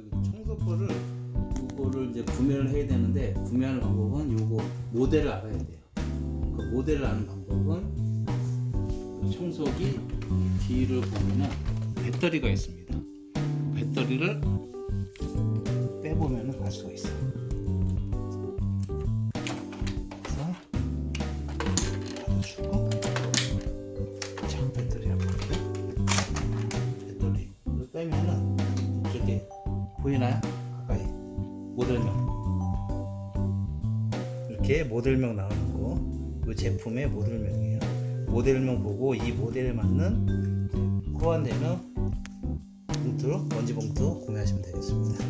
이거 청소포를 이거를 이제 구매를 해야 되는데 구매하는 방법은 요거 모델을 알아야 돼요. 그 모델을 아는 방법은 청소기 뒤를 보면은 배터리가 있습니다. 배터리를 빼보면은 알 수가 있어요. 그래서 닫아주고 자, 배터리를 볼게요. 배터리를 빼면은 이렇게 보이나요? 가까이 모델명 이렇게 모델명 나오는 거, 이 제품의 모델명이에요. 모델명 보고 이 모델에 맞는 호환되는 봉투, 먼지 봉투 구매하시면 되겠습니다.